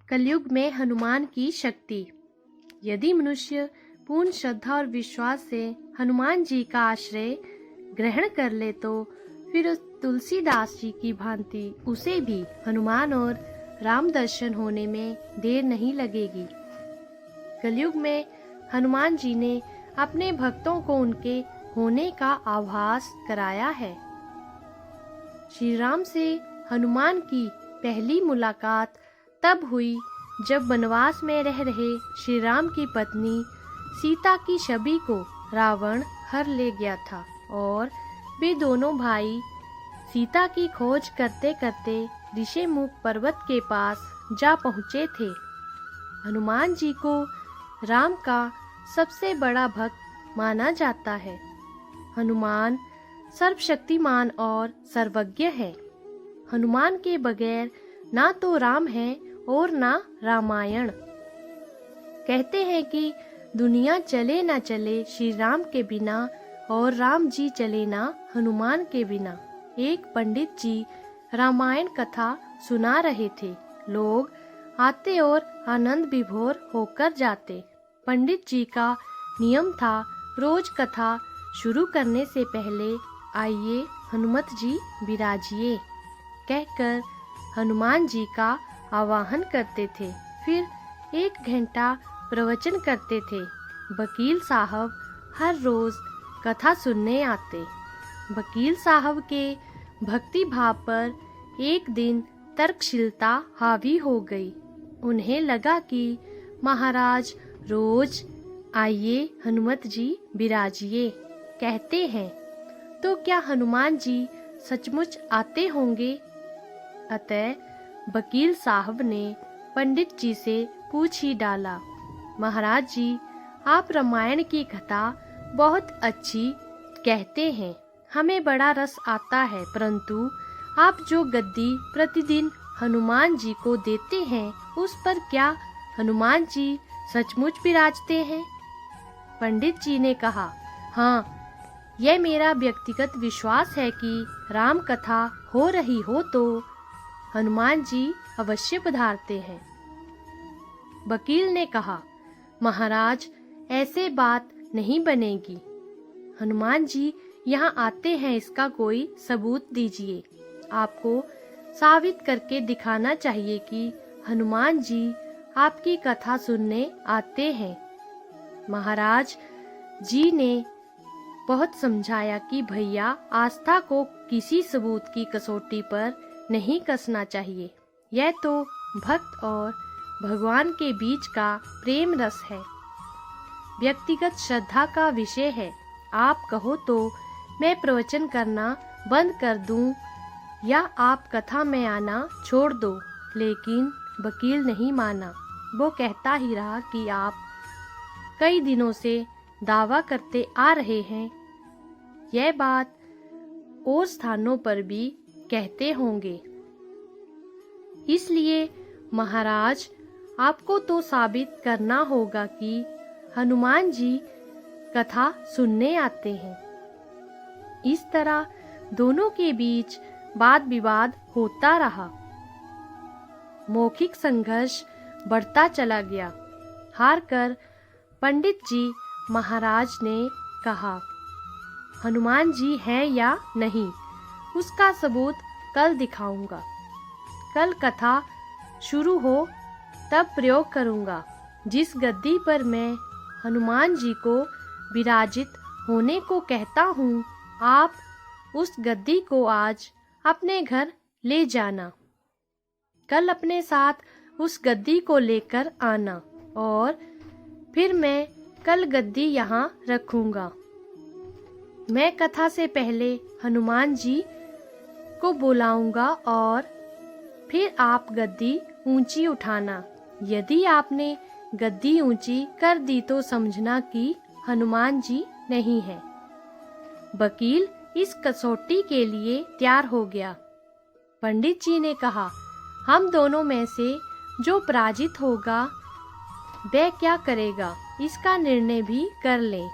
कलयुग में हनुमान की शक्ति। यदि मनुष्य पूर्ण श्रद्धा और विश्वास से हनुमान जी का आश्रय ग्रहण कर ले तो फिर उस तुलसीदास जी की भांति उसे भी हनुमान और राम दर्शन होने में देर नहीं लगेगी। कलयुग में हनुमान जी ने अपने भक्तों को उनके होने का आभास कराया है। श्री राम से हनुमान की पहली मुलाकात तब हुई जब वनवास में रह रहे श्री राम की पत्नी सीता की छवि को रावण हर ले गया था और वे दोनों भाई सीता की खोज करते करते ऋषिमुख पर्वत के पास जा पहुँचे थे। हनुमान जी को राम का सबसे बड़ा भक्त माना जाता है। हनुमान सर्वशक्तिमान और सर्वज्ञ है। हनुमान के बगैर ना तो राम है और ना रामायण। कहते हैं कि दुनिया चले ना चले श्री राम के बिना और राम जी चले ना हनुमान के बिना। एक पंडित जी रामायण कथा सुना रहे थे। लोग आते और आनंद विभोर होकर जाते। पंडित जी का नियम था रोज कथा शुरू करने से पहले आइए हनुमत जी विराजिए कहकर हनुमान जी का आवाहन करते थे। फिर 1 घंटा प्रवचन करते थे। वकील साहब हर रोज कथा सुनने आते। वकील साहब के भक्ति भाव पर एक दिन तर्कशीलता हावी हो गई। उन्हें लगा कि महाराज रोज आइए हनुमत जी विराजिए कहते हैं तो क्या हनुमान जी सचमुच आते होंगे। अतः वकील साहब ने पंडित जी से पूछ ही डाला, महाराज जी आप रामायण की कथा बहुत अच्छी कहते हैं, हमें बड़ा रस आता है, परंतु आप जो गद्दी प्रतिदिन हनुमान जी को देते हैं उस पर क्या हनुमान जी सचमुच विराजते हैं। पंडित जी ने कहा, हाँ यह मेरा व्यक्तिगत विश्वास है कि राम कथा हो रही हो तो हनुमान जी अवश्य पधारते हैं। वकील ने कहा, महाराज ऐसे बात नहीं बनेगी। हनुमान जी यहाँ आते हैं इसका कोई सबूत दीजिए। आपको साबित करके दिखाना चाहिए कि हनुमान जी आपकी कथा सुनने आते हैं। महाराज जी ने बहुत समझाया कि भैया आस्था को किसी सबूत की कसौटी पर नहीं कसना चाहिए। यह तो भक्त और भगवान के बीच का प्रेम रस है, व्यक्तिगत श्रद्धा का विषय है। आप कहो तो मैं प्रवचन करना बंद कर दूं या आप कथा में आना छोड़ दो, लेकिन वकील नहीं माना। वो कहता ही रहा कि आप कई दिनों से दावा करते आ रहे हैं। यह बात और स्थानों पर भी कहते होंगे, इसलिए महाराज आपको तो साबित करना होगा कि हनुमान जी कथा सुनने आते हैं। इस तरह दोनों के बीच वाद विवाद होता रहा। मौखिक संघर्ष बढ़ता चला गया। हार कर पंडित जी महाराज ने कहा, हनुमान जी हैं या नहीं उसका सबूत कल दिखाऊंगा। कल कथा शुरू हो तब प्रयोग करूंगा। जिस गद्दी पर मैं हनुमान जी को विराजित होने को कहता हूँ, आप उस गद्दी को आज अपने घर ले जाना। कल अपने साथ उस गद्दी को लेकर आना और फिर मैं कल गद्दी यहाँ रखूंगा। मैं कथा से पहले हनुमान जी को बुलाऊंगा और फिर आप गद्दी ऊंची उठाना। यदि आपने गद्दी ऊंची कर दी तो समझना कि हनुमान जी नहीं है। वकील इस कसौटी के लिए तैयार हो गया। पंडित जी ने कहा, हम दोनों में से जो पराजित होगा वह क्या करेगा इसका निर्णय भी कर लें।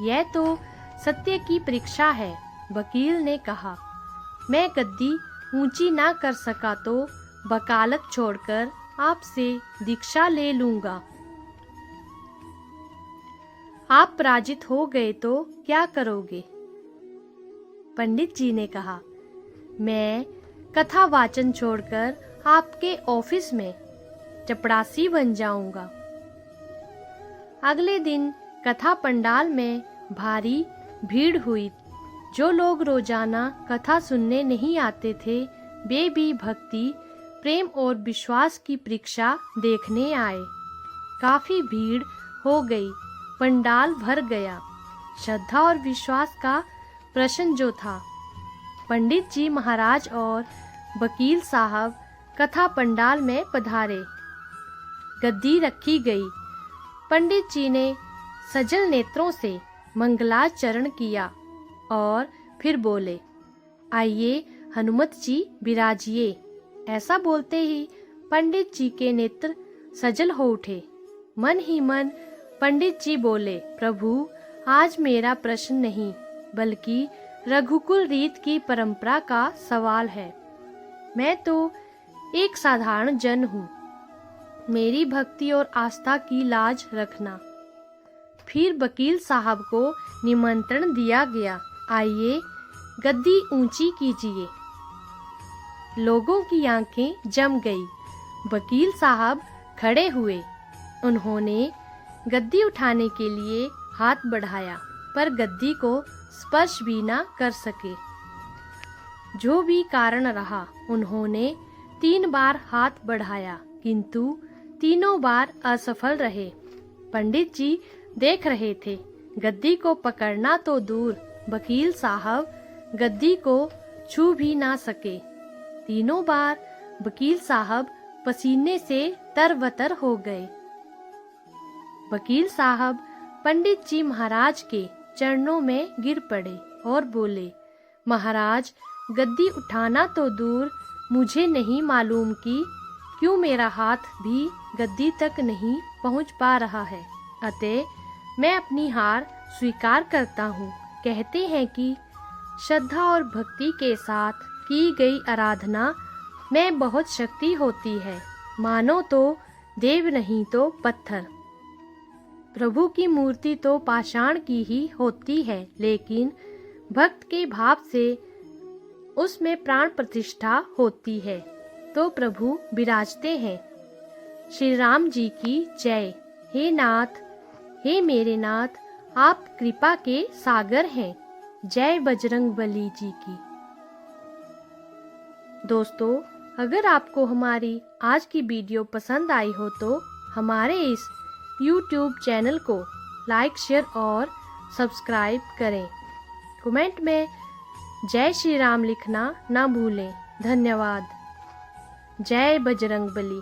यह तो सत्य की परीक्षा है। वकील ने कहा, मैं गद्दी ऊंची ना कर सका तो वकालत छोड़कर आपसे दीक्षा ले लूंगा। आप पराजित हो गए तो क्या करोगे? पंडित जी ने कहा, मैं कथा वाचन छोड़कर आपके ऑफिस में चपरासी बन जाऊंगा। अगले दिन कथा पंडाल में भारी भीड़ हुई। जो लोग रोजाना कथा सुनने नहीं आते थे, वे भी भक्ति, प्रेम और विश्वास की परीक्षा देखने आए। काफी भीड़ हो गई, पंडाल भर गया। श्रद्धा और विश्वास का प्रश्न जो था, पंडित जी महाराज और वकील साहब कथा पंडाल में पधारे। गद्दी रखी गई। पंडित जी ने सजल नेत्रों से मंगलाचरण किया और फिर बोले, आइए हनुमत जी विराजिए। ऐसा बोलते ही पंडित जी के नेत्र सजल हो उठे। मन ही मन पंडित जी बोले, प्रभु, आज मेरा प्रश्न नहीं बल्कि रघुकुल रीत की परंपरा का सवाल है। मैं तो एक साधारण जन हूँ। मेरी भक्ति और आस्था की लाज रखना। फिर वकील साहब को निमंत्रण दिया गया, आइए गद्दी ऊंची कीजिए। लोगों की आंखें जम गई। वकील साहब खड़े हुए। उन्होंने गद्दी उठाने के लिए हाथ बढ़ाया, पर गद्दी को स्पर्श भी न कर सके। जो भी कारण रहा, उन्होंने 3 बार हाथ बढ़ाया, किंतु तीनों बार असफल रहे। पंडित जी देख रहे थे। गद्दी को पकड़ना तो दूर, वकील साहब गद्दी को छू भी ना सके। तीनों बार वकील साहब पसीने से तरबतर हो गए। वकील साहब पंडित जी महाराज के चरणों में गिर पड़े और बोले, महाराज, गद्दी उठाना तो दूर, मुझे नहीं मालूम कि क्यों मेरा हाथ भी गद्दी तक नहीं पहुंच पा रहा है। अतः मैं अपनी हार स्वीकार करता हूँ। कहते हैं कि श्रद्धा और भक्ति के साथ की गई आराधना में बहुत शक्ति होती है। मानो तो देव नहीं तो पत्थर। प्रभु की मूर्ति तो पाषाण की ही होती है, लेकिन भक्त के भाव से उसमें प्राण प्रतिष्ठा होती है, तो प्रभु विराजते हैं। श्री राम जी की जय। हे नाथ, हे मेरे नाथ, आप कृपा के सागर हैं। जय बजरंगबली जी की। दोस्तों, अगर आपको हमारी आज की वीडियो पसंद आई हो तो हमारे इस YouTube चैनल को लाइक, शेयर और सब्सक्राइब करें। कमेंट में जय श्री राम लिखना ना भूलें। धन्यवाद। जय बजरंगबली।